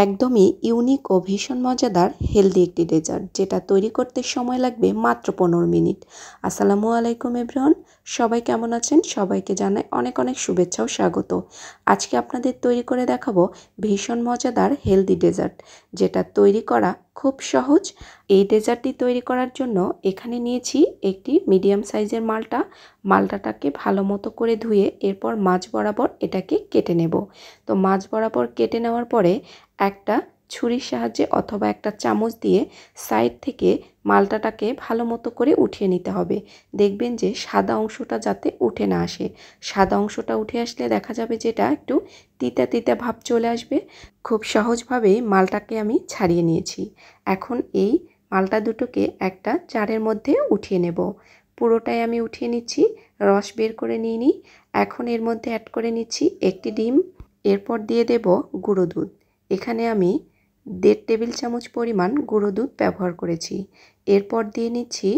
একদমই ইউনিক ও ভীষণ মজাদার হেলদি একটি ডেজার্ট, যেটা তৈরি করতে সময় লাগবে মাত্র 15 মিনিট। আসসালামু আলাইকুম এভরিওয়ান, সবাই কেমন আছেন? সবাইকে জানাই অনেক অনেক শুভেচ্ছা ও স্বাগত। আজকে আপনাদের তৈরি করে দেখাবো ভীষণ মজাদার হেলদি ডেজার্ট, যেটা তৈরি করা খুব সহজ। এই ডেজার্টটি তৈরি করার জন্য এখানে নিয়েছি একটি মিডিয়াম সাইজের মালটাটাকে ভালো মতো করে ধুয়ে এরপর মাঝ বরাবর এটাকে কেটে নেব। তো মাঝ বরাবর কেটে নেওয়ার পরে একটা ছুরির সাহায্যে অথবা একটা চামচ দিয়ে সাইড থেকে মালটাটাকে ভালো মতো করে উঠিয়ে নিতে হবে। দেখবেন যে সাদা অংশটা যাতে উঠে না আসে। সাদা অংশটা উঠে আসলে দেখা যাবে যে এটা একটু তিতা তিতা ভাব চলে আসবে। খুব সহজভাবেই মালটাকে আমি ছাড়িয়ে নিয়েছি। এখন এই মালটা দুটোকে একটা জারের মধ্যে উঠিয়ে নেব। পুরোটাই আমি উঠিয়ে নিচ্ছি, রস বের করে নিয়ে নিই। এখন এর মধ্যে অ্যাড করে নিচ্ছি একটি ডিম, এরপর দিয়ে দেব গুঁড়ো দুধ। এখানে আমি 1.5 টেবিল চামচ পরিমাণ গুঁড়ো দুধ ব্যবহার করেছি। এরপর দিয়ে নিচ্ছি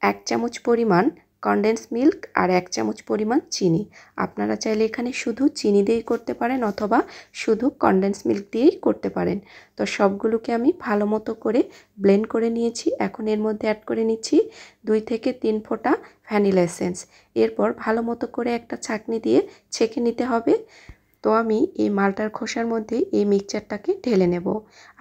1 চামচ পরিমাণ কনডেন্স মিল্ক আর 1 চামচ পরিমাণ চিনি। আপনারা চাইলে এখানে শুধু চিনি দিয়েই করতে পারেন অথবা শুধু কনডেন্স মিল্ক দিয়েই করতে পারেন। তো সবগুলোকে আমি ভালো মতো করে ব্লেন্ড করে নিয়েছি। এখন এর মধ্যে অ্যাড করে নিচ্ছি 2 থেকে 3 ফোঁটা ভ্যানিলা এসেন্স। এরপর ভালো মতো করে একটা ছাঁকনি দিয়ে ছেঁকে নিতে হবে। তো আমি এই মালটার খোসার মধ্যে এই মিক্সচারটাকে ঢেলে নেব।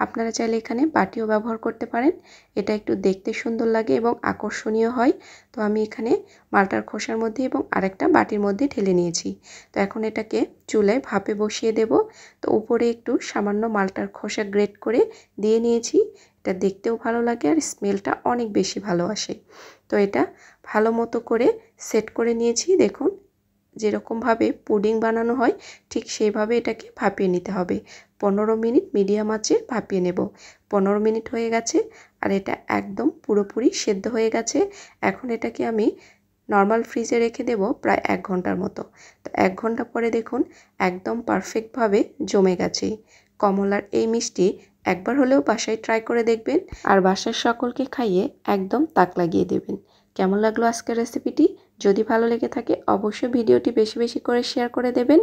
আপনারা চাইলে এখানে বাটিও ব্যবহার করতে পারেন, এটা একটু দেখতে সুন্দর লাগে এবং আকর্ষণীয় হয়। তো আমি এখানে মালটার খোসার মধ্যে এবং আরেকটা বাটির মধ্যে ঢেলে নিয়েছি। তো এখন এটাকে চুলায় ভাপে বসিয়ে দেব। তো উপরে একটু সামান্য মালটার খোসা গ্রেট করে দিয়ে নিয়েছি। এটা দেখতেও ভালো লাগে আর স্মেলটা অনেক বেশি ভালো আসে। তো এটা ভালো মতো করে সেট করে নিয়েছি। দেখুন, যেরকমভাবে পুডিং বানানো হয় ঠিক সেইভাবে এটাকে ভাপিয়ে নিতে হবে। 15 মিনিট মিডিয়াম আঁচে ভাপিয়ে নেব। 15 মিনিট হয়ে গেছে আর এটা একদম পুরোপুরি সেদ্ধ হয়ে গেছে। এখন এটাকে আমি নর্মাল ফ্রিজে রেখে দেব প্রায় 1 ঘন্টার মতো। তো 1 ঘন্টা পরে দেখুন একদম পারফেক্টভাবে জমে গেছে। কমলার এই মিষ্টি একবার হলেও বাসায় ট্রাই করে দেখবেন আর বাসার সকলকে খাইয়ে একদম তাক লাগিয়ে দেবেন। কেমন লাগলো আজকের রেসিপিটি? যদি ভালো লেগে থাকে অবশ্যই ভিডিওটি বেশি বেশি করে শেয়ার করে দেবেন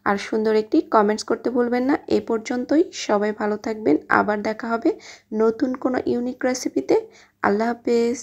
আর সুন্দর একটি কমেন্টস করতে ভুলবেন না। এই পর্যন্তই, সবাই ভালো থাকবেন। আবার দেখা হবে নতুন কোনো ইউনিক রেসিপিতে। আল্লাহ হাফেজ।